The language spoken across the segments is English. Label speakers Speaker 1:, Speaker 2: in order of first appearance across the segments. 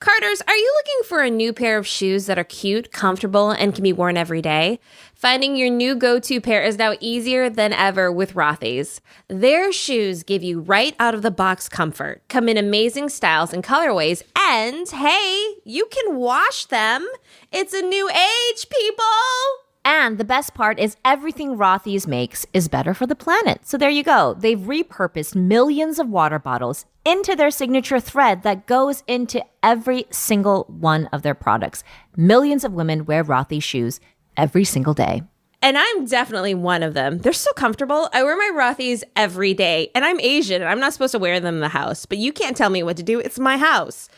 Speaker 1: Carters, are you looking for a new pair of shoes that are cute, comfortable, and can be worn every day? Finding your new go-to pair is now easier than ever with Rothy's. Their shoes give you right out of the box comfort, come in amazing styles and colorways, and hey, you can wash them. It's a new age, people!
Speaker 2: And the best part is everything Rothy's makes is better for the planet. So there you go. They've repurposed millions of water bottles into their signature thread that goes into every single one of their products. Millions of women wear Rothy's shoes every single day.
Speaker 1: And I'm definitely one of them. They're so comfortable. I wear my Rothy's every day. And I'm Asian, and I'm not supposed to wear them in the house. But you can't tell me what to do. It's my house.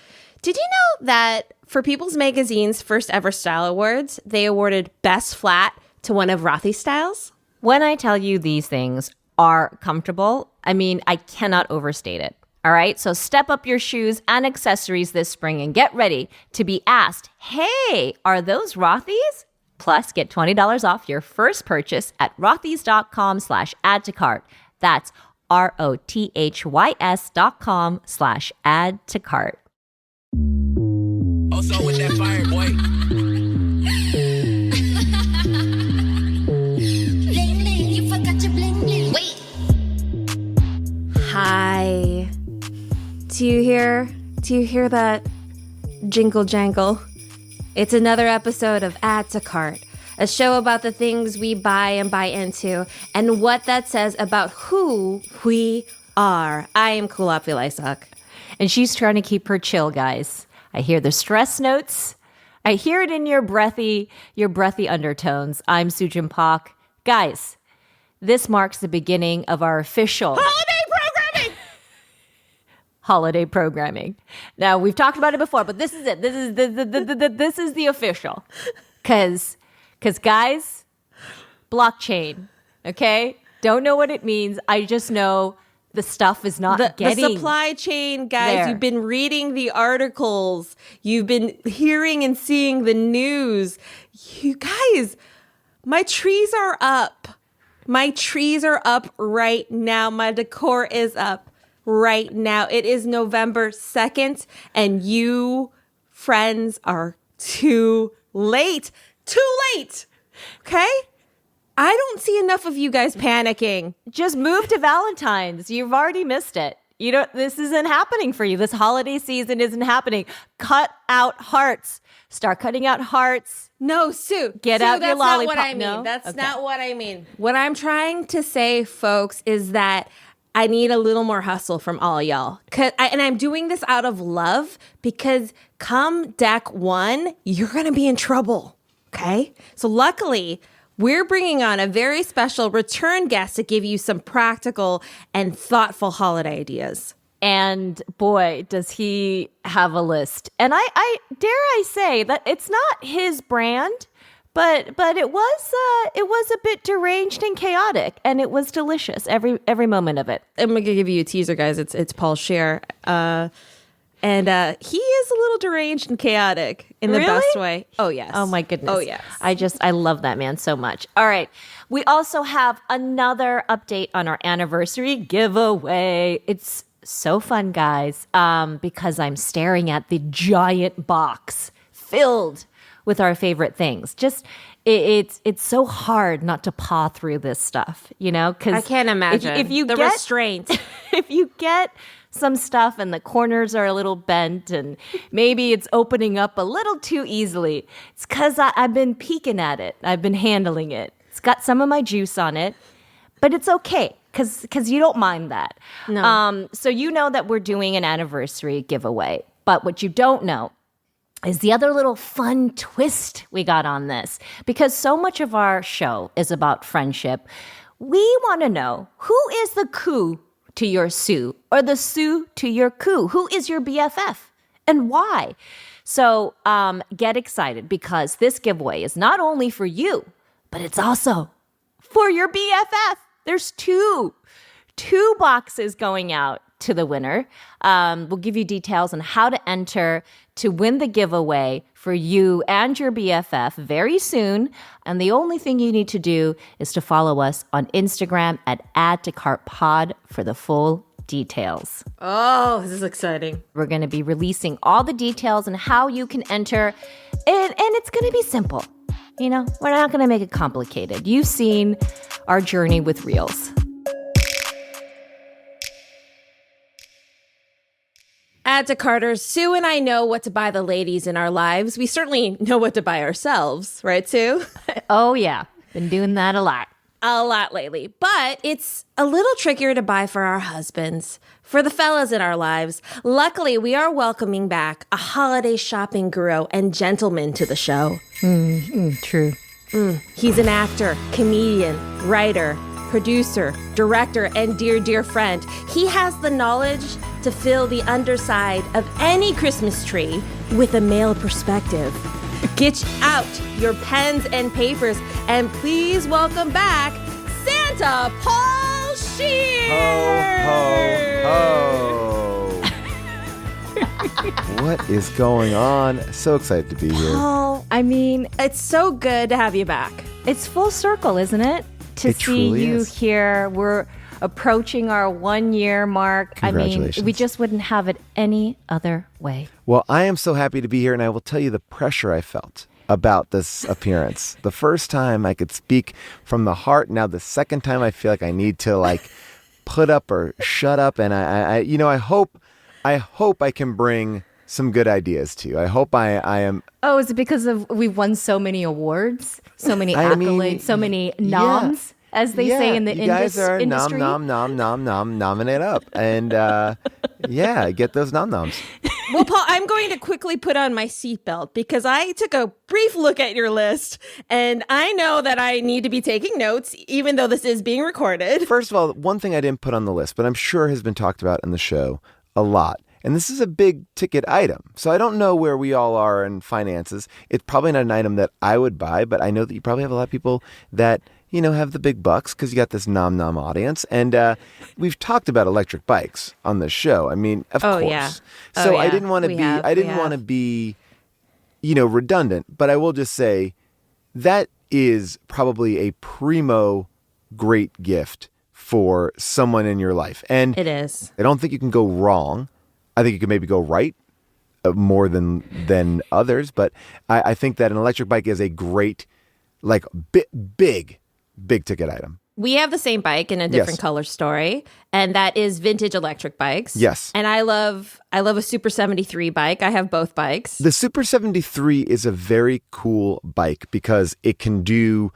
Speaker 1: Did you know that for People's Magazine's first ever style awards, they awarded Best Flat to one of Rothy's styles?
Speaker 2: When I tell you these things are comfortable, I mean, I cannot overstate it. All right, so step up your shoes and accessories this spring and get ready to be asked, hey, are those Rothy's? Plus, get $20 off your first purchase at rothys.com/add to cart. That's ROTHYS.com/add to cart.
Speaker 3: Also with that fire, boy.
Speaker 4: Bling bling, you forgot your bling bling. Wait.
Speaker 1: Hi. Do you hear that jingle jangle? It's another episode of Add to Cart, a show about the things we buy and buy into and what that says about who we are. I am Kulap Vilaysak.
Speaker 2: And she's trying to keep her chill, guys. I hear the stress notes. I hear it in your breathy undertones. I'm Sujin Pak. Guys, this marks the beginning of our official holiday programming. Now, we've talked about it before, but this is it. This is the official. Cause guys, blockchain, okay? Don't know what it means. I just know the stuff is not getting
Speaker 1: the supply chain, guys.
Speaker 2: there.
Speaker 1: You've been reading the articles. You've been hearing and seeing the news. You guys, my trees are up. My trees are up right now. My decor is up right now. It is November 2nd, and you, friends, are too late. Too late. Okay? I don't see enough of you guys panicking.
Speaker 2: Just move to Valentine's. You've already missed it. This isn't happening for you. This holiday season isn't happening. Cut out hearts. Start cutting out hearts.
Speaker 1: No, Sue.
Speaker 2: Get
Speaker 1: Sue,
Speaker 2: out your lollipop.
Speaker 1: That's not what I mean.
Speaker 2: No?
Speaker 1: That's
Speaker 2: Okay.
Speaker 1: not what I mean. What I'm trying to say, folks, is that I need a little more hustle from all y'all. And I'm doing this out of love because come deck 1, you're going to be in trouble. Okay? So luckily, we're bringing on a very special return guest to give you some practical and thoughtful holiday ideas.
Speaker 2: And boy, does he have a list. And I dare I say that it's not his brand, but it was a bit deranged and chaotic, and it was delicious every moment of it.
Speaker 1: I'm going to give you a teaser, guys. It's Paul Scheer. And he is a little deranged and chaotic in the
Speaker 2: Really?
Speaker 1: best way. Oh, yes.
Speaker 2: Oh, my goodness.
Speaker 1: Oh, yes.
Speaker 2: I love that man so much. All right. We also have another update on our anniversary giveaway. It's so fun, guys, because I'm staring at the giant box filled with our favorite things. Just it's so hard not to paw through this stuff, because
Speaker 1: I can't imagine.
Speaker 2: if you
Speaker 1: the
Speaker 2: get
Speaker 1: restraint.
Speaker 2: if you get some stuff and the corners are a little bent and maybe it's opening up a little too easily, it's because I've been peeking at it. I've been handling it. It's got some of my juice on it, but it's okay because you don't mind that.
Speaker 1: No.
Speaker 2: So you know that we're doing an anniversary giveaway, but what you don't know is the other little fun twist we got on this. Because so much of our show is about friendship, we want to know, who is the coup to your Sue, or the Sue to your coup? Who is your BFF and why? So get excited, because this giveaway is not only for you, but it's also for your BFF. There's two boxes going out to the winner. We'll give you details on how to enter to win the giveaway for you and your BFF very soon. And the only thing you need to do is to follow us on Instagram at @AddToCartPod for the full details.
Speaker 1: Oh, this is exciting.
Speaker 2: We're going to be releasing all the details and how you can enter, and it's going to be simple. You know, we're not going to make it complicated. You've seen our journey with Reels.
Speaker 1: Add to Carter, Sue and I know what to buy the ladies in our lives. We certainly know what to buy ourselves, right, Sue?
Speaker 2: Oh, yeah. Been doing that a lot.
Speaker 1: A lot lately. But it's a little trickier to buy for our husbands, for the fellas in our lives. Luckily, we are welcoming back a holiday shopping guru and gentleman to the show.
Speaker 2: True.
Speaker 1: He's an actor, comedian, writer, producer, director, and dear friend. He has the knowledge to fill the underside of any Christmas tree with a male perspective. Get out your pens and papers and please welcome back Santa Paul Scheer.
Speaker 3: Ho, What is going on? So excited to be here.
Speaker 1: Oh,
Speaker 2: I mean,
Speaker 1: it's so good to have you back.
Speaker 2: it's full circle, isn't it? To
Speaker 3: It
Speaker 2: see
Speaker 3: truly
Speaker 2: you
Speaker 3: is.
Speaker 2: here. We're approaching our 1 year mark. I mean,
Speaker 3: Congratulations.
Speaker 2: we just wouldn't have it any other way.
Speaker 3: Well, I am so happy to be here, and I will tell you the pressure I felt about this appearance. The first time I could speak from the heart. Now the second time I feel like I need to put up or shut up. And I hope I can bring some good ideas to you. I hope I am.
Speaker 2: Oh, is it because of we've won so many awards, so many
Speaker 3: I mean,
Speaker 2: accolades, so many noms, as they say in the
Speaker 3: you guys are
Speaker 2: industry?
Speaker 3: nominate up. And get those noms.
Speaker 1: Well, Paul, I'm going to quickly put on my seatbelt because I took a brief look at your list and I know that I need to be taking notes, even though this is being recorded.
Speaker 3: First of all, one thing I didn't put on the list, but I'm sure has been talked about in the show a lot. And this is a big ticket item. So I don't know where we all are in finances. It's probably not an item that I would buy, but I know that you probably have a lot of people that, have the big bucks because you got this nom audience. And we've talked about electric bikes on the show. I mean, of course.
Speaker 1: Yeah.
Speaker 3: So I
Speaker 1: yeah.
Speaker 3: didn't want to
Speaker 1: We
Speaker 3: be,
Speaker 1: have,
Speaker 3: I
Speaker 1: we
Speaker 3: didn't
Speaker 1: have.
Speaker 3: want to be, redundant, but I will just say that is probably a primo great gift for someone in your life. And
Speaker 1: It is.
Speaker 3: I don't think you can go wrong. I think you can maybe go right more than others. But I think that an electric bike is a great, big ticket item.
Speaker 1: We have the same bike in a different
Speaker 3: Yes.
Speaker 1: color story, and that is vintage electric bikes.
Speaker 3: Yes.
Speaker 1: And I love a Super 73 bike. I have both bikes.
Speaker 3: The Super 73 is a very cool bike because it can do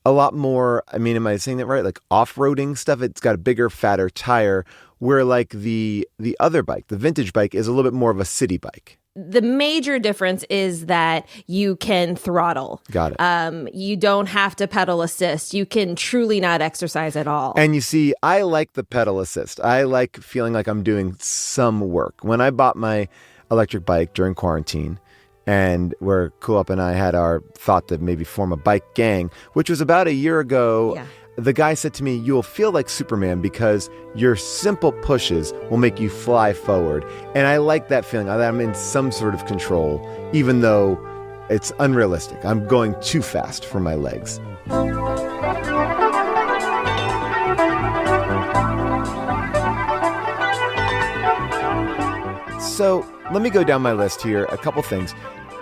Speaker 3: a lot more. I mean, am I saying that right? Like off-roading stuff. It's got a bigger, fatter tire. Where the other bike, the vintage bike, is a little bit more of a city bike.
Speaker 1: The major difference is that you can throttle.
Speaker 3: Got it.
Speaker 1: You don't have to pedal assist. You can truly not exercise at all.
Speaker 3: And you see, I like the pedal assist. I like feeling like I'm doing some work. When I bought my electric bike during quarantine, and where Cool Up and I had our thought to maybe form a bike gang, which was about a year ago.
Speaker 1: Yeah.
Speaker 3: The guy said to me, you'll feel like Superman because your simple pushes will make you fly forward. And I like that feeling that I'm in some sort of control, even though it's unrealistic. I'm going too fast for my legs. So let me go down my list here. A couple things.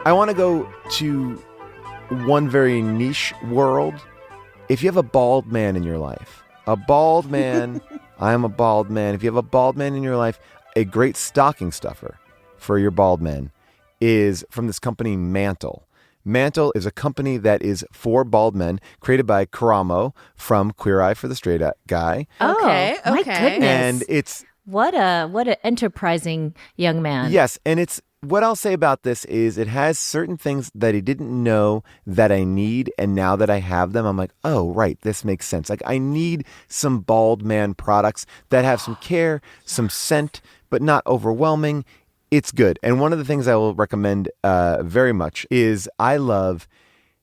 Speaker 3: I want to go to one very niche world. If you have a bald man in your life, I'm a bald man. If you have a bald man in your life, a great stocking stuffer for your bald man is from this company Mantle. Mantle is a company that is for bald men, created by Karamo from Queer Eye for the Straight Guy.
Speaker 1: Okay,
Speaker 2: Oh, my
Speaker 1: okay.
Speaker 2: goodness.
Speaker 3: And it's
Speaker 2: What a enterprising young man.
Speaker 3: Yes, and it's what I'll say about this is it has certain things that I didn't know that I need, and now that I have them, I'm like, oh, right, this makes sense. Like I need some bald man products that have some care, some scent, but not overwhelming. It's good. And one of the things I will recommend very much is I love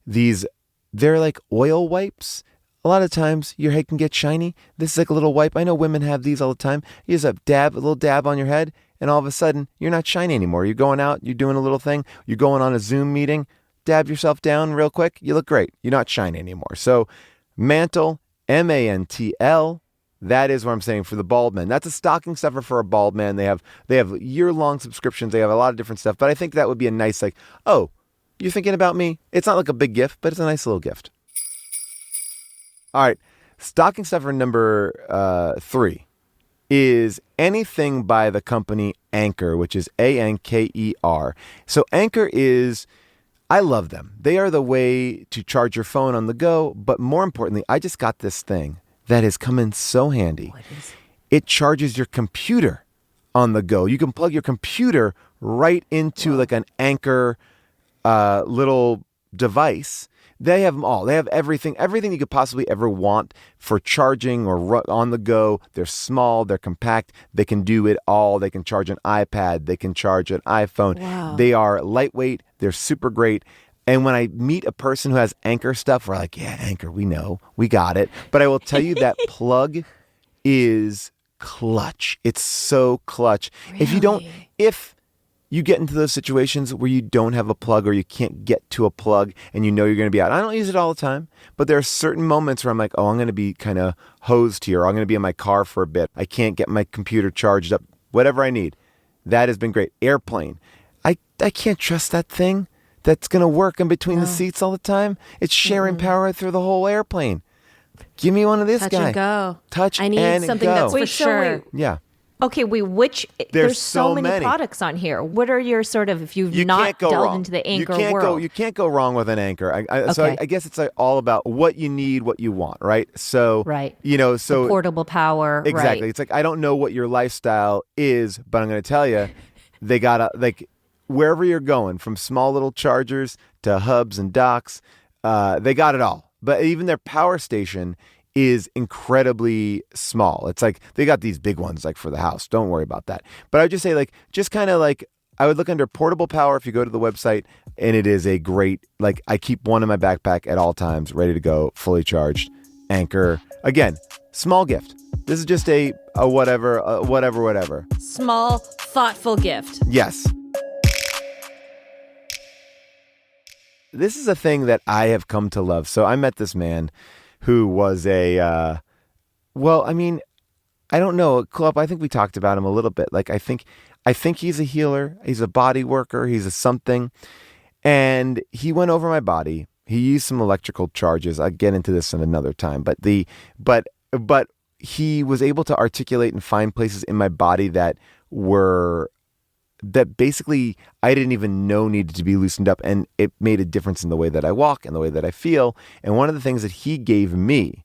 Speaker 3: these. They're like oil wipes. A lot of times your head can get shiny. This is like a little wipe. I know women have these all the time. You just have a little dab on your head, and all of a sudden you're not shiny anymore. You're going out, you're doing a little thing, you're going on a Zoom meeting, dab yourself down real quick, you look great. You're not shiny anymore. So Mantle, Mantl, That is what I'm saying for the bald men. That's a stocking stuffer for a bald man. They have year-long subscriptions. They have a lot of different stuff. But I think that would be a nice, like, oh, you're thinking about me? It's not like a big gift, but it's a nice little gift. All right. Stocking stuffer number 3 is anything by the company Anker, which is Anker. So Anker is, I love them. They are the way to charge your phone on the go. But more importantly, I just got this thing that has come in so handy.
Speaker 2: What is
Speaker 3: it charges your computer on the go. You can plug your computer right into like an Anker little device. They have them all. They have everything you could possibly ever want for charging or on the go. They're small, they're compact, they can do it all. They can charge an iPad, they can charge an iPhone.
Speaker 1: Wow.
Speaker 3: They are lightweight, they're super great. And when I meet a person who has Anker stuff, we're like, yeah, Anker, we know, we got it. But I will tell you that plug is clutch. It's so clutch.
Speaker 1: Really?
Speaker 3: If you get into those situations where you don't have a plug or you can't get to a plug and you know you're going to be out. I don't use it all the time, but there are certain moments where I'm like, oh, I'm going to be kind of hosed here. Or I'm going to be in my car for a bit. I can't get my computer charged up, whatever I need. That has been great. Airplane. I can't trust that thing that's going to work in between the seats all the time. It's sharing power through the whole airplane. Give me one of this
Speaker 1: Touch
Speaker 3: guy.
Speaker 1: and go.
Speaker 3: Touch
Speaker 1: I need
Speaker 3: and
Speaker 1: something
Speaker 3: go.
Speaker 1: that's for
Speaker 2: Wait, so
Speaker 1: sure.
Speaker 2: wait.
Speaker 3: Yeah.
Speaker 2: Okay,
Speaker 3: There's
Speaker 2: so
Speaker 3: so
Speaker 2: many
Speaker 3: many.
Speaker 2: products on here. What are your sort of, if you've
Speaker 3: You
Speaker 2: not
Speaker 3: can't go
Speaker 2: delved
Speaker 3: wrong.
Speaker 2: into the Anker
Speaker 3: you can't
Speaker 2: world?
Speaker 3: You can't go wrong with an Anker. So
Speaker 2: Okay.
Speaker 3: I guess it's like all about what you need, what you want, right? So
Speaker 2: Right.
Speaker 3: So
Speaker 2: Portable power.
Speaker 3: exactly.
Speaker 2: Right.
Speaker 3: It's like I don't know what your lifestyle is, but I'm going to tell you, they got like wherever you're going, from small little chargers to hubs and docks, they got it all. But even their power station is incredibly small. It's like they got these big ones like for the house. Don't worry about that. But I would just say I would look under portable power if you go to the website, and it is a great, like I keep one in my backpack at all times, ready to go, fully charged. Anker. Again, small gift. This is just a whatever.
Speaker 1: Small, thoughtful gift.
Speaker 3: Yes. This is a thing that I have come to love. So I met this man who was I don't know, Club. I think we talked about him a little bit. Like, I think he's a healer. He's a body worker. He's a something. And he went over my body. He used some electrical charges. I'll get into this in another time. But he was able to articulate and find places in my body that basically I didn't even know needed to be loosened up, and it made a difference in the way that I walk and the way that I feel. And one of the things that he gave me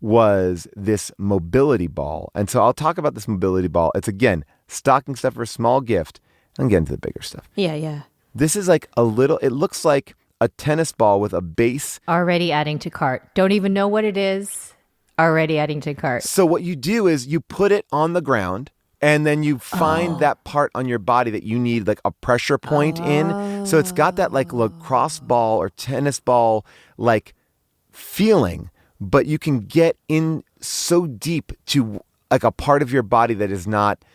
Speaker 3: was this mobility ball. And so I'll talk about this mobility ball. It's, again, stocking stuffer, small gift. I'm getting to the bigger stuff.
Speaker 1: Yeah.
Speaker 3: This is like it looks like a tennis ball with a base.
Speaker 2: Already adding to cart. Don't even know what it is. Already adding to cart.
Speaker 3: So what you do is you put it on the ground, and then you find that part on your body that you need like a pressure point in. So it's got that like lacrosse ball or tennis ball like feeling, but you can get in so deep to like a part of your body that is not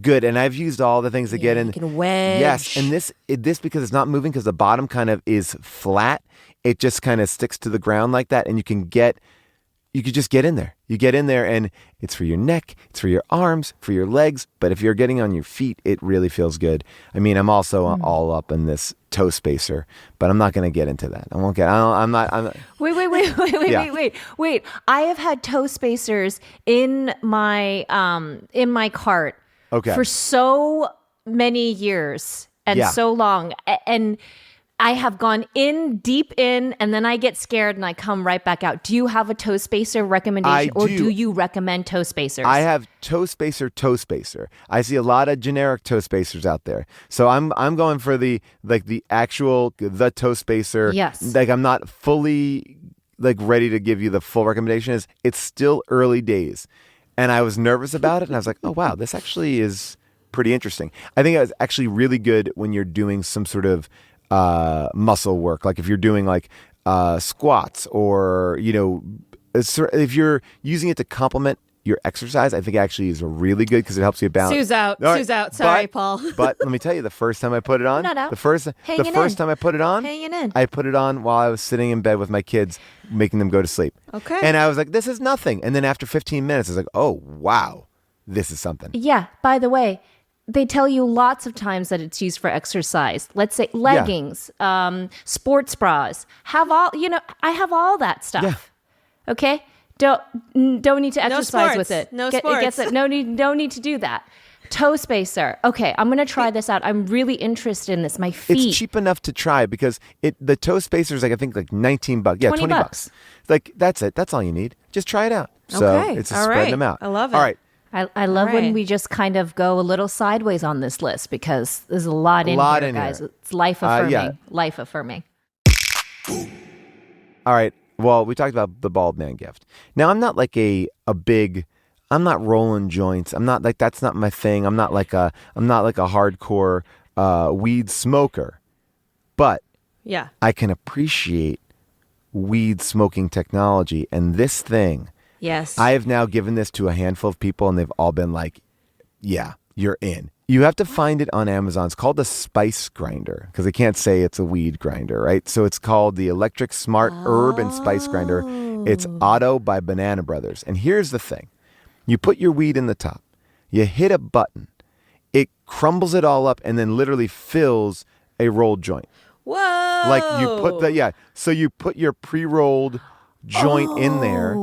Speaker 3: good. And I've used all the things to get in.
Speaker 1: You can wedge.
Speaker 3: Yes, and this because it's not moving, because the bottom kind of is flat, it just kind of sticks to the ground like that, and you could just get in there. You get in there, and it's for your neck, it's for your arms, for your legs. But if you're getting on your feet, it really feels good. I mean, I'm also all up in this toe spacer, but I'm not going to get into that. I'm not.
Speaker 2: Wait. I have had toe spacers in my cart for so many years and so long. And I have gone deep in, and then I get scared and I come right back out. Do you have a toe spacer recommendation, or do you recommend toe spacers?
Speaker 3: I have toe spacer. I see a lot of generic toe spacers out there, so I'm going for the actual toe spacer.
Speaker 2: Yes.
Speaker 3: Like, I'm not fully like ready to give you the full recommendation. It's still early days, and I was nervous about it, and I was like, oh wow, this actually is pretty interesting. I think it was actually really good when you're doing some sort of muscle work, like if you're doing like squats, or if you're using it to complement your exercise, I think actually is really good because it helps you balance.
Speaker 1: Sue's out.
Speaker 3: All right,
Speaker 1: Sue's out. Sorry,
Speaker 3: but-
Speaker 1: Paul.
Speaker 3: But let me tell you, the first time I put it on,
Speaker 2: Not out.
Speaker 3: the first
Speaker 2: Hanging in.
Speaker 3: time I put it on,
Speaker 2: Hanging in.
Speaker 3: I put it on while I was sitting in bed with my kids, making them go to sleep.
Speaker 1: Okay.
Speaker 3: And I was like, this is nothing. And then after 15 minutes, I was like, oh, wow, this is something.
Speaker 2: Yeah, by the way, they tell you lots of times that it's used for exercise. Let's say leggings, sports bras. I have all that stuff.
Speaker 3: Yeah.
Speaker 2: Okay? Don't need to exercise with
Speaker 1: sports.
Speaker 2: it.
Speaker 1: No
Speaker 2: It gets
Speaker 1: sports.
Speaker 2: it. No need to do that. Toe spacer. Okay, I'm gonna try this out. I'm really interested in this. My feet.
Speaker 3: It's cheap enough to try because the toe spacer is like, I think like $19. Yeah,
Speaker 2: 20
Speaker 3: $20. Like, that's it. That's all you need. Just try it out. So
Speaker 1: Okay.
Speaker 3: it's just
Speaker 1: All
Speaker 3: spreading
Speaker 1: right.
Speaker 3: them out.
Speaker 1: I love it.
Speaker 3: All right.
Speaker 2: I love
Speaker 1: All
Speaker 2: when
Speaker 1: right.
Speaker 2: we just kind of go a little sideways on this list because there's a lot in
Speaker 3: lot
Speaker 2: here,
Speaker 3: in
Speaker 2: guys.
Speaker 3: here.
Speaker 2: It's life affirming.
Speaker 3: yeah.
Speaker 2: Life affirming.
Speaker 3: All right. Well, we talked about the bald man gift. Now, I'm not like I'm not rolling joints. I'm not like, that's not my thing. I'm not like a hardcore weed smoker. But
Speaker 1: Yeah.
Speaker 3: I can appreciate weed smoking technology. And this thing,
Speaker 1: Yes.
Speaker 3: I have now given this to a handful of people and they've all been like, yeah, you're in. You have to find it on Amazon. It's called the spice grinder because they can't say it's a weed grinder, right? So it's called the Electric Smart Herb and Spice Grinder. It's Auto by Banana Brothers. And here's the thing. You put your weed in the top. You hit a button. It crumbles it all up and then literally fills a rolled joint.
Speaker 1: Whoa.
Speaker 3: Like so you put your pre-rolled joint in there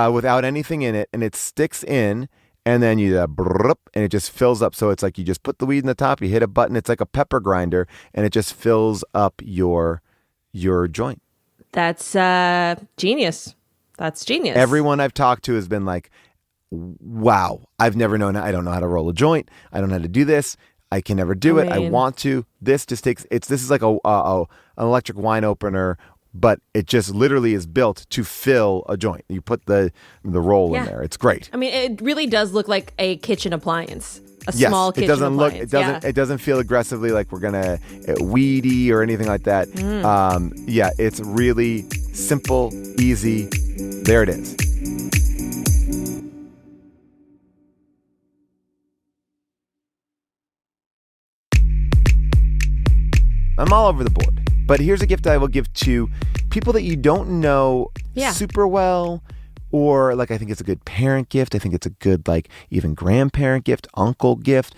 Speaker 3: without anything in it, and it sticks in, and then you and it just fills up. So it's like you just put the weed in the top, you hit a button, it's like a pepper grinder, and it just fills up your joint.
Speaker 1: That's genius. That's genius.
Speaker 3: Everyone I've talked to has been like, wow, I've never known. I don't know how to roll a joint. I don't know how to do this. I can never do it. I want to. This just takes. This is like an electric wine opener, but it just literally is built to fill a joint. You put the roll in there. It's great.
Speaker 1: I mean, it really does look like a kitchen appliance. A
Speaker 3: Yes,
Speaker 1: small kitchen
Speaker 3: it doesn't look.
Speaker 1: appliance.
Speaker 3: It doesn't. It doesn't feel aggressively like we're gonna weedy or anything like that. Yeah, it's really simple, easy. There it is. I'm all over the board. But here's a gift I will give to people that you don't know super well, or like I think it's a good parent gift. I think it's a good like even grandparent gift, uncle gift.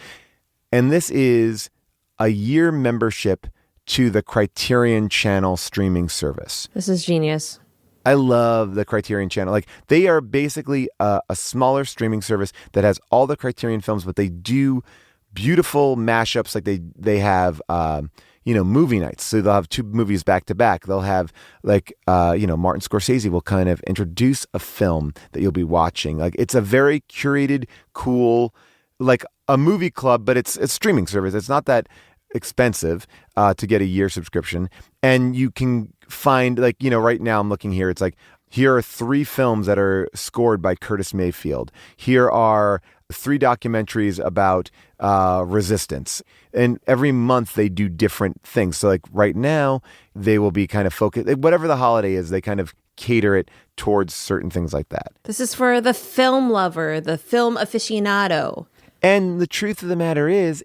Speaker 3: And this is a year membership to the Criterion Channel streaming service.
Speaker 1: This is genius.
Speaker 3: I love the Criterion Channel. Like they are basically a smaller streaming service that has all the Criterion films, but they do beautiful mashups. Like they have movie nights. So they'll have two movies back to back. They'll have like Martin Scorsese will kind of introduce a film that you'll be watching. Like it's a very curated, cool, like a movie club, but it's a streaming service. It's not that expensive to get a year subscription. And you can find right now I'm looking here. It's like, here are 3 films that are scored by Curtis Mayfield. Here are 3 documentaries about resistance. And every month they do different things. So like right now they will be kind of focused, whatever the holiday is, they kind of cater it towards certain things like that.
Speaker 1: This is for the film lover, the film aficionado.
Speaker 3: And the truth of the matter is,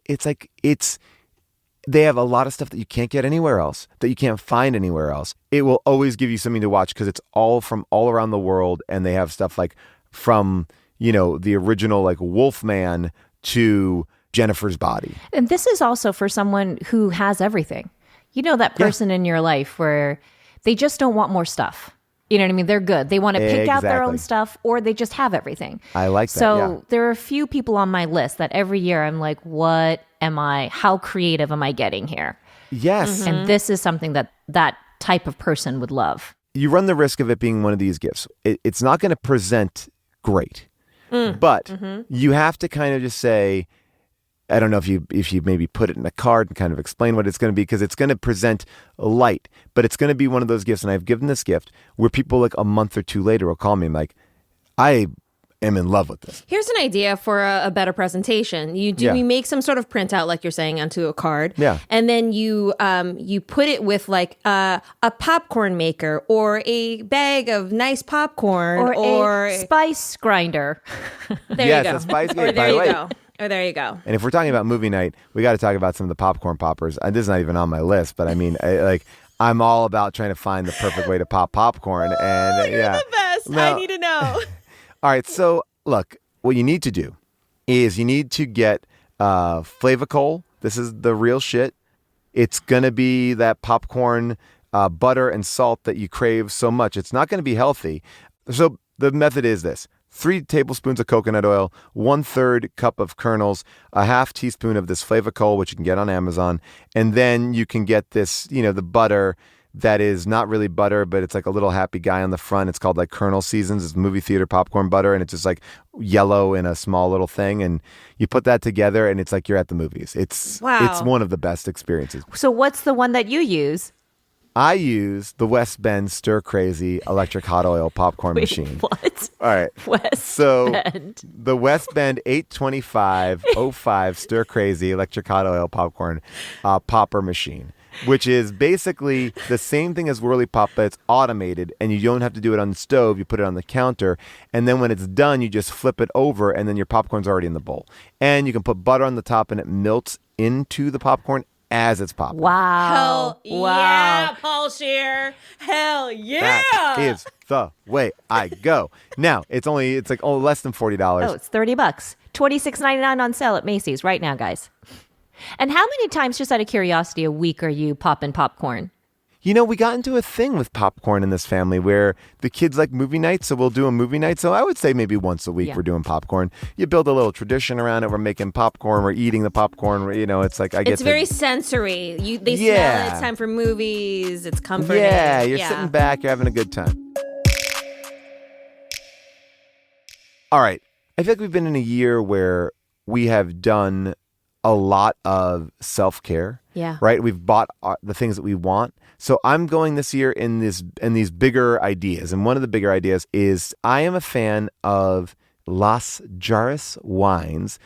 Speaker 3: they have a lot of stuff that you can't get anywhere else, that you can't find anywhere else. It will always give you something to watch because it's all from all around the world. And they have stuff like from, the original like Wolfman to Jennifer's Body.
Speaker 2: And this is also for someone who has everything. You know that person in your life where they just don't want more stuff. You know what I mean? They're good. They want to pick out their own stuff, or they just have everything.
Speaker 3: I like that.
Speaker 2: So there are a few people on my list that every year I'm like, how creative am I getting here?
Speaker 3: Yes.
Speaker 2: And this is something that type of person would love.
Speaker 3: You run the risk of it being one of these gifts. It's not going to present great, but you have to kind of just say, I don't know if you maybe put it in a card and kind of explain what it's going to be, because it's going to present light, but it's going to be one of those gifts. And I've given this gift where people like a month or two later will call me and like, I am in love with this.
Speaker 1: Here's an idea for a better presentation. You make some sort of printout, like you're saying, onto a card.
Speaker 3: Yeah.
Speaker 1: And then you put it with like a popcorn maker or a bag of nice popcorn
Speaker 2: or a spice grinder.
Speaker 1: There
Speaker 3: Yes,
Speaker 1: you go.
Speaker 3: a spice
Speaker 1: Or
Speaker 3: grinder, by
Speaker 1: there
Speaker 3: the
Speaker 1: you
Speaker 3: way.
Speaker 1: go. Or there you go.
Speaker 3: And if we're talking about movie night, we got to talk about some of the popcorn poppers. This is not even on my list, but I mean, I'm all about trying to find the perfect way to pop popcorn. And
Speaker 1: You're the best.
Speaker 3: No.
Speaker 1: I need to know.
Speaker 3: All right, so look, what you need to do is you need to get Flavacol. This is the real shit. It's going to be that popcorn butter and salt that you crave so much. It's not going to be healthy. So the method is this. 3 tablespoons of coconut oil, 1/3 cup of kernels, a half teaspoon of this Flavacol, which you can get on Amazon. And then you can get this, the butter that is not really butter, but it's like a little happy guy on the front. It's called like Colonel Seasons. It's movie theater popcorn butter, and it's just like yellow in a small little thing. And you put that together, and it's like you're at the movies. It's one of the best experiences.
Speaker 2: So what's the one that you use?
Speaker 3: I use the West Bend Stir Crazy electric hot oil popcorn machine.
Speaker 2: What?
Speaker 3: All right.
Speaker 2: West Bend.
Speaker 3: The West Bend 82505 Stir Crazy electric hot oil popcorn popper machine, which is basically the same thing as Whirly Pop, but it's automated, and you don't have to do it on the stove. You put it on the counter, and then when it's done, you just flip it over, and then your popcorn's already in the bowl. And you can put butter on the top, and it melts into the popcorn as it's popping.
Speaker 2: Wow.
Speaker 1: Hell
Speaker 2: wow.
Speaker 1: yeah, Paul Scheer. Hell yeah.
Speaker 3: That is the way I go. Now, it's like less than $40.
Speaker 2: Oh, it's $30. $26.99 on sale at Macy's right now, guys. And how many times, just out of curiosity, a week are you popping popcorn?
Speaker 3: We got into a thing with popcorn in this family where the kids like movie nights, so we'll do a movie night. So I would say maybe once a week we're doing popcorn. You build a little tradition around it. We're making popcorn. We're eating the popcorn. It's like
Speaker 1: It's very sensory. They smell it. It's time for movies. It's comforting.
Speaker 3: Yeah, you're sitting back. You're having a good time. All right. I feel like we've been in a year where we have done a lot of self-care.
Speaker 1: Yeah.
Speaker 3: Right? We've bought the things that we want. So I'm going this year in these bigger ideas. And one of the bigger ideas is I am a fan of Las Jarras wines.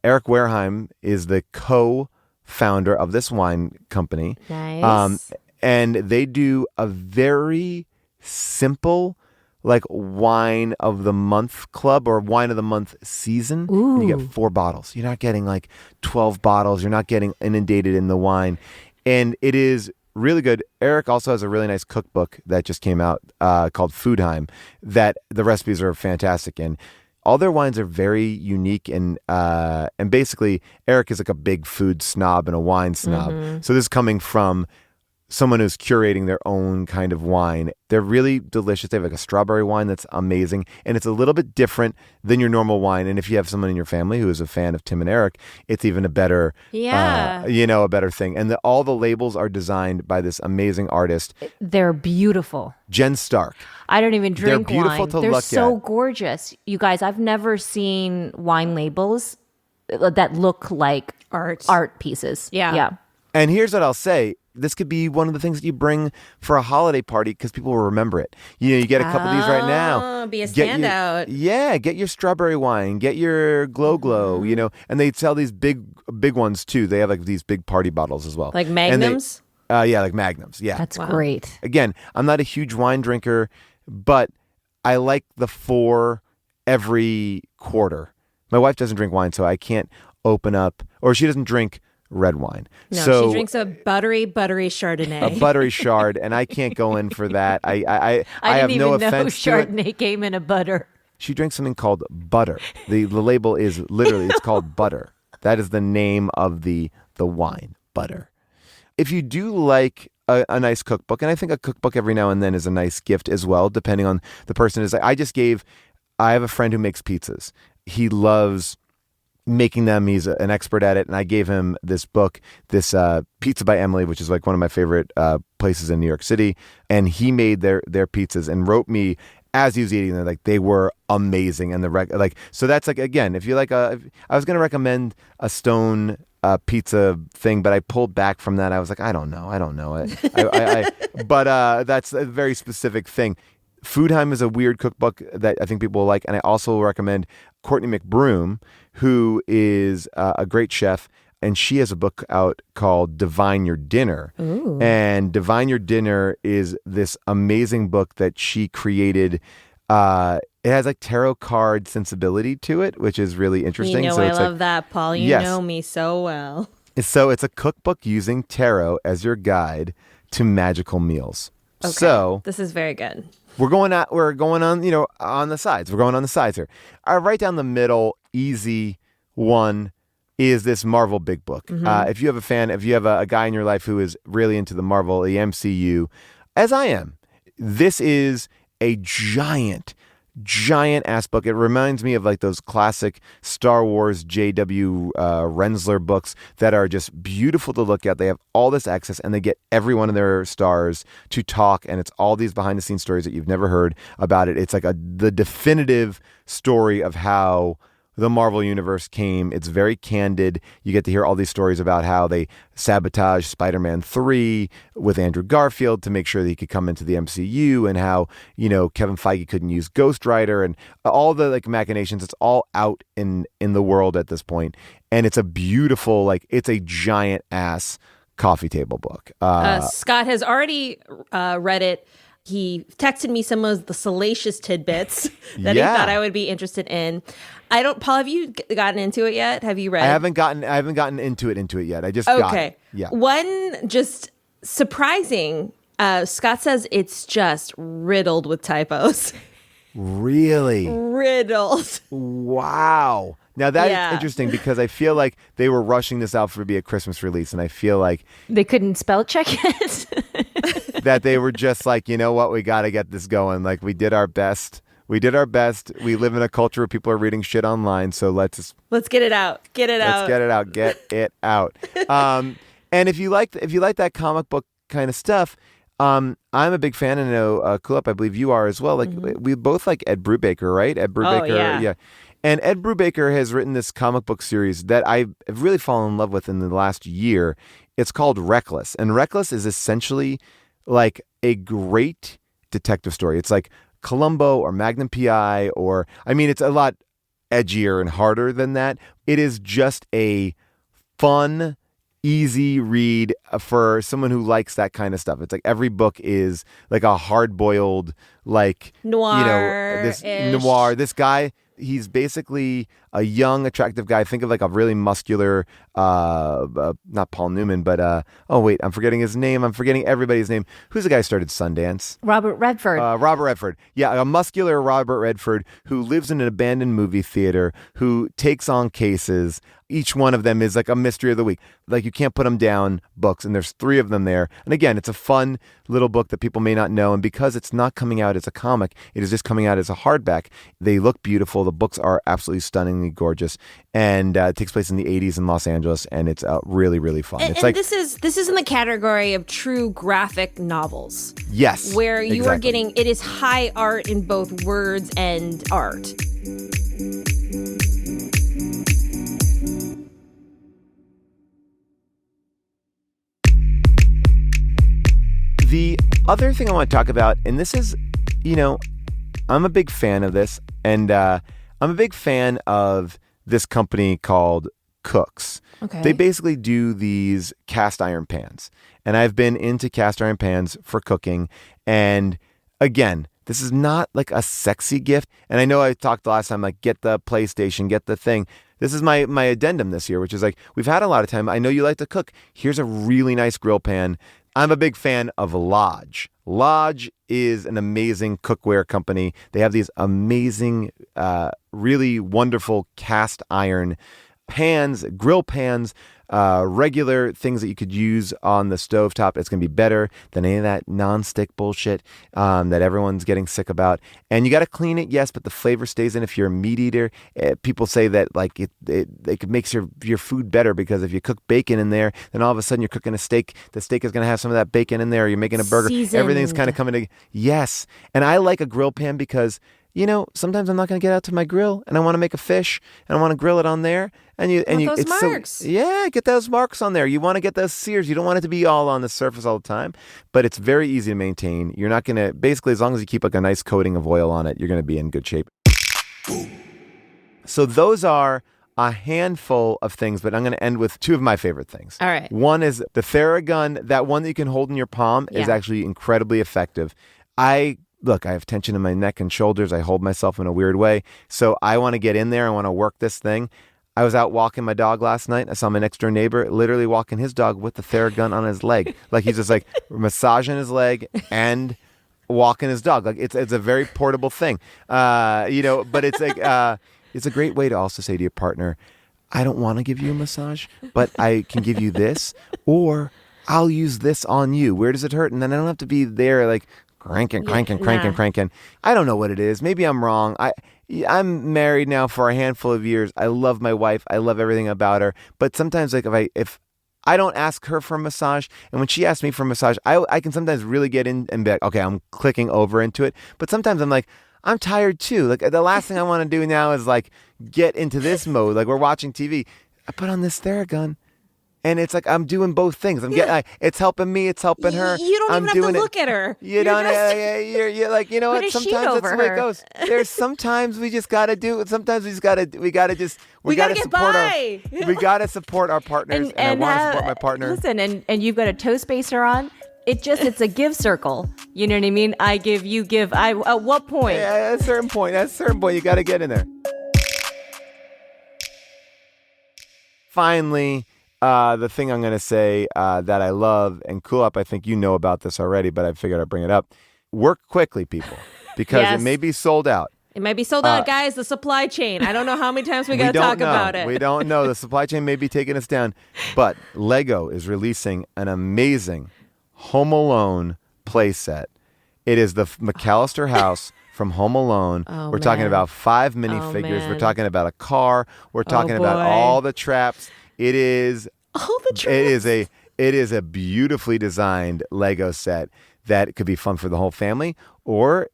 Speaker 3: Eric Wareheim is the co-founder of this wine company.
Speaker 1: Nice.
Speaker 3: And they do a very simple like wine of the month club or wine of the month season.
Speaker 2: Ooh.
Speaker 3: And you get 4 bottles. You're not getting like 12 bottles. You're not getting inundated in the wine. And it is really good. Eric also has a really nice cookbook that just came out called Foodheim that the recipes are fantastic in. All their wines are very unique and basically Eric is like a big food snob and a wine snob.
Speaker 1: Mm-hmm.
Speaker 3: So this is coming from someone who's curating their own kind of wine. They're really delicious. They have like a strawberry wine that's amazing. And it's a little bit different than your normal wine. And if you have someone in your family who is a fan of Tim and Eric, it's even a better, a better thing. And all the labels are designed by this amazing artist.
Speaker 2: They're beautiful.
Speaker 3: Jen Stark.
Speaker 2: I don't even drink
Speaker 3: They're beautiful
Speaker 2: wine.
Speaker 3: to
Speaker 2: They're
Speaker 3: look
Speaker 2: so
Speaker 3: at.
Speaker 2: gorgeous. You guys, I've never seen wine labels that look like art pieces.
Speaker 1: Yeah.
Speaker 3: And here's what I'll say. This could be one of the things that you bring for a holiday party because people will remember it. You get a couple of these right now.
Speaker 1: Be a standout.
Speaker 3: Get your strawberry wine, get your Glow, and they sell these big ones too. They have like these big party bottles as well.
Speaker 1: Like Magnums?
Speaker 3: Like Magnums. Yeah.
Speaker 2: That's great.
Speaker 3: Again, I'm not a huge wine drinker, but I like the 4 every quarter. My wife doesn't drink wine, so I can't open up, or she doesn't drink red wine.
Speaker 1: No,
Speaker 3: so
Speaker 1: she drinks a buttery Chardonnay.
Speaker 3: a buttery Chard, and I can't go in for that. I have
Speaker 2: didn't
Speaker 3: no
Speaker 2: even know
Speaker 3: offense to it.
Speaker 2: Chardonnay came in a butter.
Speaker 3: She drinks something called butter. The label is literally, it's called butter. That is the name of the wine, butter. If you do like a nice cookbook, and I think a cookbook every now and then is a nice gift as well, depending on the person. I have a friend who makes pizzas. He loves making them. He's an expert at it. And I gave him this book, this Pizza by Emily, which is like one of my favorite places in New York City. And he made their pizzas and wrote me as he was eating them, like they were amazing. And so that's like, again, if you like I was going to recommend a Stone pizza thing, but I pulled back from that. I was like, I don't know. But that's a very specific thing. Foodheim is a weird cookbook that I think people will like. And I also recommend Courtney McBroom, who is a great chef. And she has a book out called Divine Your Dinner.
Speaker 1: Ooh.
Speaker 3: And Divine Your Dinner is this amazing book that she created. It has like tarot card sensibility to it, which is really interesting.
Speaker 1: You know,
Speaker 3: so
Speaker 1: I
Speaker 3: it's
Speaker 1: love that, Paul. You
Speaker 3: Yes.
Speaker 1: know me so well.
Speaker 3: So it's a cookbook using tarot as your guide to magical meals.
Speaker 1: Okay.
Speaker 3: So
Speaker 1: This is very good.
Speaker 3: we're going on, on the sides. We're going on the sides here. Right down the middle, easy one is this Marvel big book. If you have a guy in your life who is really into the Marvel, the MCU, as I am, this is a giant ass book. It reminds me of like those classic Star Wars J.W. Rensler books that are just beautiful to look at. They have all this access and they get every one of their stars to talk, and it's all these behind the scenes stories that you've never heard about it. It's like the definitive story of how the Marvel Universe came. It's very candid. You get to hear all these stories about how they sabotaged Spider-Man 3 with Andrew Garfield to make sure that he could come into the MCU, and how, Kevin Feige couldn't use Ghost Rider, and all the like machinations. It's all out in the world at this point. And it's a beautiful, it's a giant ass coffee table book.
Speaker 1: Scott has already read it. He texted me some of the salacious tidbits that he thought I would be interested in. Paul, have you gotten into it yet? Have you read?
Speaker 3: I haven't gotten into it yet. I just got it. Yeah.
Speaker 1: One just surprising. Scott says it's just riddled with typos.
Speaker 3: Really?
Speaker 1: Riddled.
Speaker 3: Wow. Now that is interesting because I feel like they were rushing this out to be a Christmas release, and I feel like
Speaker 2: They couldn't spell check it.
Speaker 3: that they were just like, you know what, we got to get this going. Like, we did our best. We live in a culture where people are reading shit online, so let's
Speaker 1: get it out. Get it out.
Speaker 3: Get it out. And if you like that comic book kind of stuff, I'm a big fan, and I know Cool, I believe you are as well. Like, we both like Ed Brubaker, right? Ed Brubaker, yeah. And Ed Brubaker has written this comic book series that I've really fallen in love with in the last year. It's called Reckless, and Reckless is essentially like a great detective story. It's like Columbo or Magnum PI, it's a lot edgier and harder than that. It is just a fun, easy read for someone who likes that kind of stuff. It's like every book is like a hard-boiled,
Speaker 1: noir.
Speaker 3: This noir. This guy, he's basically a young, attractive guy. Think of like a really muscular, not Paul Newman, but I'm forgetting his name. I'm forgetting everybody's name. Who's the guy who started Sundance?
Speaker 2: Robert Redford.
Speaker 3: Robert Redford. Yeah, a muscular Robert Redford who lives in an abandoned movie theater, who takes on cases. Each one of them is like a mystery of the week. Like, you can't put them down books, and there's 3 of them there. And again, it's a fun little book that people may not know. And because it's not coming out as a comic, it is just coming out as a hardback. They look beautiful. The books are absolutely stunningly gorgeous. And it takes place in the 80s in Los Angeles, and it's really, really fun.
Speaker 1: And this is in the category of true graphic novels.
Speaker 3: Yes.
Speaker 1: Where you are
Speaker 3: exactly.
Speaker 1: getting, it is high art in both words and art.
Speaker 3: The other thing I want to talk about, and this is, I'm a big fan of this, and I'm a big fan of this company called Cooks.
Speaker 1: Okay.
Speaker 3: They basically do these cast iron pans, and I've been into cast iron pans for cooking. And again, this is not like a sexy gift. And I know I talked the last time, like, get the PlayStation, get the thing. This is my addendum this year, which is like, we've had a lot of time. I know you like to cook. Here's a really nice grill pan. I'm a big fan of Lodge. Lodge is an amazing cookware company. They have these amazing, really wonderful cast iron pans, grill pans, regular things that you could use on the stovetop. It's going to be better than any of that nonstick bullshit that everyone's getting sick about. And you got to clean it, yes, but the flavor stays in. If you're a meat eater, people say that like it makes your food better, because if you cook bacon in there, then all of a sudden you're cooking a steak. The steak is going to have some of that bacon in there. Or you're making a burger.
Speaker 1: Seasoned.
Speaker 3: Everything's kind of coming together. Yes. And I like a grill pan because sometimes I'm not going to get out to my grill and I want to make a fish and I want to grill it on there.
Speaker 1: Those
Speaker 3: it's
Speaker 1: marks.
Speaker 3: Get those marks on there. You want to get those sears. You don't want it to be all on the surface all the time, but it's very easy to maintain. You're not going to, basically, as long as you keep like a nice coating of oil on it, you're going to be in good shape. So those are a handful of things, but I'm going to end with two of my favorite things.
Speaker 1: All right.
Speaker 3: One is the Theragun. That one that you can hold in your palm is actually incredibly effective. I have tension in my neck and shoulders. I hold myself in a weird way. So I want to get in there. I want to work this thing. I was out walking my dog last night. I saw my next door neighbor literally walking his dog with the Theragun on his leg. Like he's just like massaging his leg and walking his dog. Like it's a very portable thing. But it's like it's a great way to also say to your partner, I don't want to give you a massage, but I can give you this, or I'll use this on you. Where does it hurt? And then I don't have to be there like cranking. I don't know what it is. Maybe I'm wrong. I'm married now for a handful of years. I love my wife. I love everything about her. But sometimes, like if I don't ask her for a massage, and when she asks me for a massage, I can sometimes really get in and be like, okay, I'm clicking over into it. But sometimes I'm like, I'm tired too. Like the last thing I want to do now is like get into this mode. Like we're watching TV. I put on this Theragun. And it's like I'm doing both things. It's helping me. It's helping her.
Speaker 1: You don't even have to look at her.
Speaker 3: You don't. You're like, you know what? Sometimes that's the way it goes. There's sometimes we just gotta do it. Sometimes we gotta get
Speaker 1: by.
Speaker 3: We gotta support our partners, and I want to support my partner.
Speaker 2: Listen, and you've got a toe spacer on. It's a give circle. You know what I mean? I give, you give. At what point?
Speaker 3: Yeah, at a certain point, you gotta get in there. Finally. The thing I'm going to say that I love, and Cool Up, I think you know about this already, but I figured I'd bring it up. Work quickly, people, because it may be sold out.
Speaker 1: It might be sold out, guys. The supply chain. I don't know how many times we got to talk about it.
Speaker 3: We don't know. The supply chain may be taking us down. But Lego is releasing an amazing Home Alone playset. It is the McAllister house from Home Alone. We're talking about 5 minifigures. We're talking about a car. We're talking about all the traps. It is it is a beautifully designed Lego set that could be fun for the whole family, or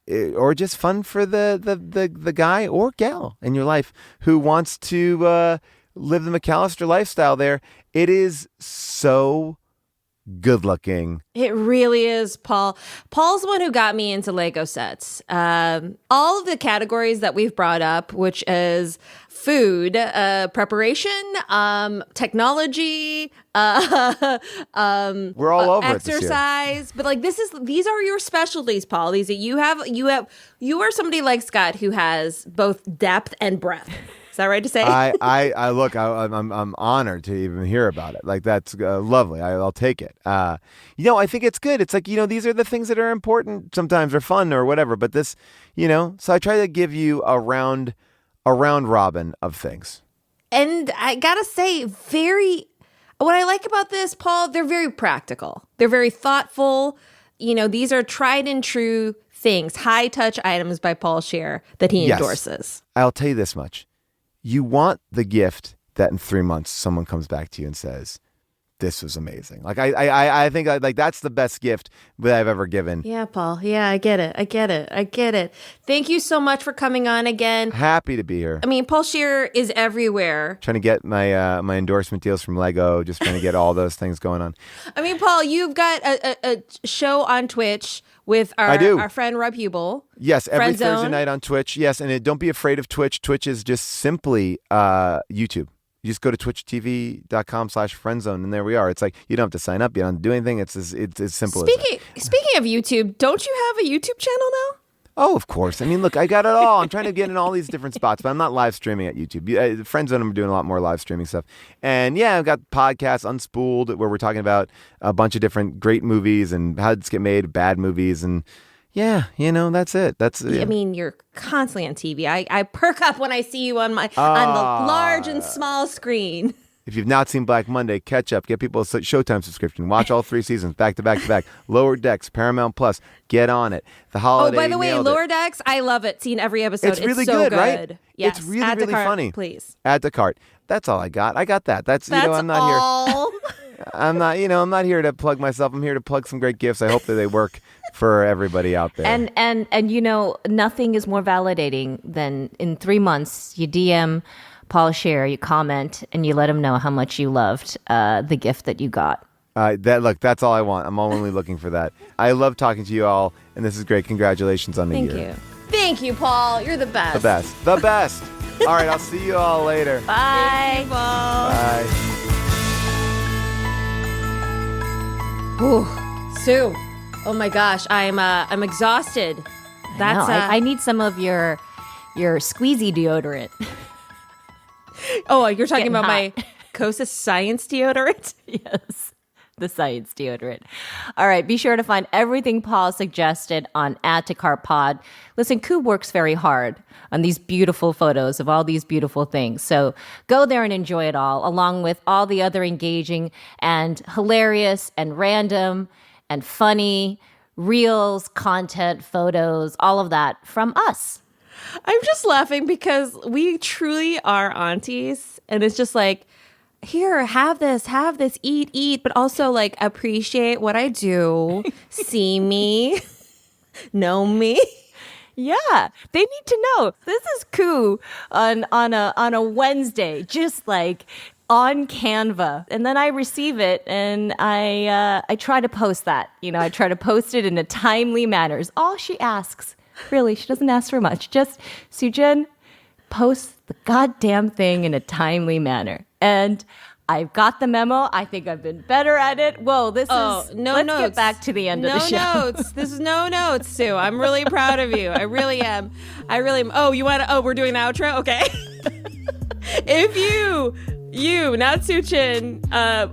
Speaker 3: just fun for the guy or gal in your life who wants to live the McAllister lifestyle. There, it is so good looking.
Speaker 1: It really is, Paul. Paul's the one who got me into Lego sets. All of the categories that we've brought up, which is food, preparation, technology,
Speaker 3: we're all over
Speaker 1: exercise. But like these are your specialties, Paul. These you are somebody like Scott who has both depth and breadth. Is that right to say?
Speaker 3: I'm honored to even hear about it. Like that's lovely. I'll take it. I think it's good. It's like, these are the things that are important sometimes, or fun or whatever. But this, so I try to give you a round robin of things.
Speaker 1: And I gotta say, what I like about this, Paul, they're very practical. They're very thoughtful. These are tried and true things, high touch items by Paul Scheer that he endorses.
Speaker 3: I'll tell you this much. You want the gift that in 3 months someone comes back to you and says, this was amazing. Like I think like that's the best gift that I've ever given.
Speaker 1: Yeah, Paul. Yeah, I get it. Thank you so much for coming on again.
Speaker 3: Happy to be here.
Speaker 1: I mean, Paul Scheer is everywhere.
Speaker 3: Trying to get my my endorsement deals from Lego, just trying to get all those things going on.
Speaker 1: I mean, Paul, you've got a show on Twitch with our friend Rob Hubel.
Speaker 3: Yes, every
Speaker 1: Friend Zone.
Speaker 3: Thursday night on Twitch. Yes, and don't be afraid of Twitch. Twitch is just simply YouTube. You just go to twitchtv.com/friendzone, and there we are. It's like you don't have to sign up. You don't have to do anything. It's as simple as that.
Speaker 1: Speaking of YouTube, don't you have a YouTube channel now?
Speaker 3: Oh, of course. I mean, look, I got it all. I'm trying to get in all these different spots, but I'm not live streaming at YouTube. Friendzone, I'm doing a lot more live streaming stuff. And yeah, I've got podcasts, Unspooled, where we're talking about a bunch of different great movies and how it's get made, bad movies, and yeah, that's it.
Speaker 1: I mean, you're constantly on TV. I perk up when I see you on the large and small screen.
Speaker 3: If you've not seen Black Monday, catch up. Get people a Showtime subscription. Watch all 3 seasons back to back to back. Lower Decks, Paramount Plus. Get on it. The holiday.
Speaker 1: Oh, by the way, Lower Decks, I love it. Seen every episode.
Speaker 3: It's really
Speaker 1: so
Speaker 3: good, right?
Speaker 1: Yes.
Speaker 3: It's really,
Speaker 1: Add to
Speaker 3: really
Speaker 1: cart,
Speaker 3: funny.
Speaker 1: Please.
Speaker 3: Add to cart. That's all I got. I got that. That's I'm not
Speaker 1: all.
Speaker 3: here. I'm not here to plug myself. I'm here to plug some great gifts. I hope that they work for everybody out there.
Speaker 2: And nothing is more validating than in 3 months you DM Paul Scheer, you comment, and you let him know how much you loved the gift that you got.
Speaker 3: That's all I want. I'm only looking for that. I love talking to you all, and this is great. Congratulations on the year.
Speaker 1: Thank you. Thank you, Paul. You're the best.
Speaker 3: The best. All right, I'll see you all later.
Speaker 2: Bye.
Speaker 1: Thank you, Paul.
Speaker 3: Bye.
Speaker 1: Ooh, Sue. Oh my gosh, I'm exhausted.
Speaker 2: I need some of your squeezy deodorant.
Speaker 1: Oh, you're talking
Speaker 2: Getting
Speaker 1: about
Speaker 2: hot.
Speaker 1: my Kosas Science deodorant?
Speaker 2: Yes, the science deodorant. All right, be sure to find everything Paul suggested on Add to Cart Pod. Listen, Koo works very hard on these beautiful photos of all these beautiful things. So go there and enjoy it all, along with all the other engaging and hilarious and random and funny reels, content, photos, all of that from us.
Speaker 1: I'm just laughing because we truly are aunties. And it's just like, here, have this, eat, but also like appreciate what I do, see me, know me.
Speaker 2: Yeah, they need to know. This is Koo on a Wednesday, just like on Canva, and then I receive it, and I try to post that. I try to post it in a timely manner. Is all she asks. Really, she doesn't ask for much. Just Sujin, post the goddamn thing in a timely manner, and I've got the memo. I think I've been better at it. Whoa, let's get back to the end of the show.
Speaker 1: No notes. This is no notes, Sue. I'm really proud of you. I really am. Oh, we're doing the outro? Okay. If you, not Suchin,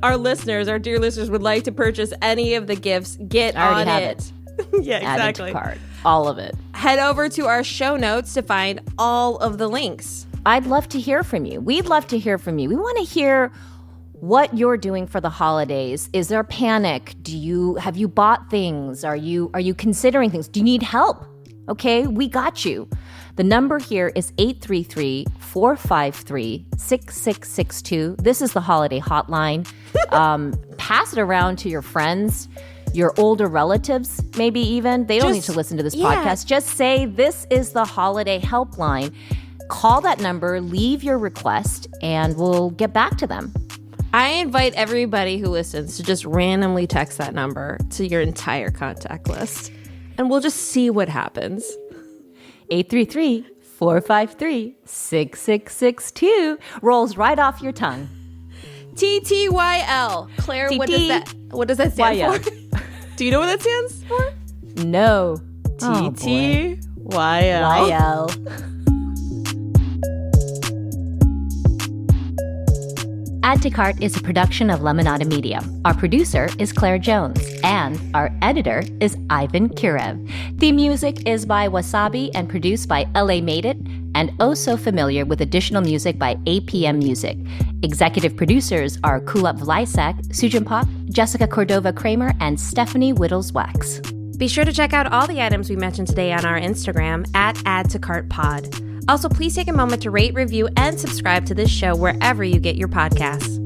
Speaker 1: our listeners, our dear listeners, would like to purchase any of the gifts, get
Speaker 2: I already
Speaker 1: on
Speaker 2: have
Speaker 1: it. Yeah,
Speaker 2: Add it
Speaker 1: exactly.
Speaker 2: to cart. All of it.
Speaker 1: Head over to our show notes to find all of the links.
Speaker 2: I'd love to hear from you. We'd love to hear from you. We want to hear what you're doing for the holidays. Is there panic? Have you bought things? Are you considering things? Do you need help? Okay, we got you. The number here is 833-453-6662. This is the holiday hotline. Pass it around to your friends, your older relatives, maybe even. They don't need to listen to this podcast. Just say, this is the holiday helpline. Call that number, leave your request, and we'll get back to them.
Speaker 1: I invite everybody who listens to just randomly text that number to your entire contact list, and we'll just see what happens.
Speaker 2: 833-453-6662 rolls right off your tongue.
Speaker 1: TTYL. Claire, what does that stand for? Do you know what that stands for?
Speaker 2: No.
Speaker 1: TTYL.
Speaker 2: YL. Add to Cart is a production of Lemonada Media. Our producer is Claire Jones, and our editor is Ivan Kurev. The music is by Wasabi and produced by LA Made It, and Oh So Familiar with additional music by APM Music. Executive producers are Kulap Vlysak, Sujin Pak, Jessica Cordova Kramer, and Stephanie Whittles-Wax.
Speaker 1: Be sure to check out all the items we mentioned today on our Instagram at AddToCartPod. Also, please take a moment to rate, review, and subscribe to this show wherever you get your podcasts.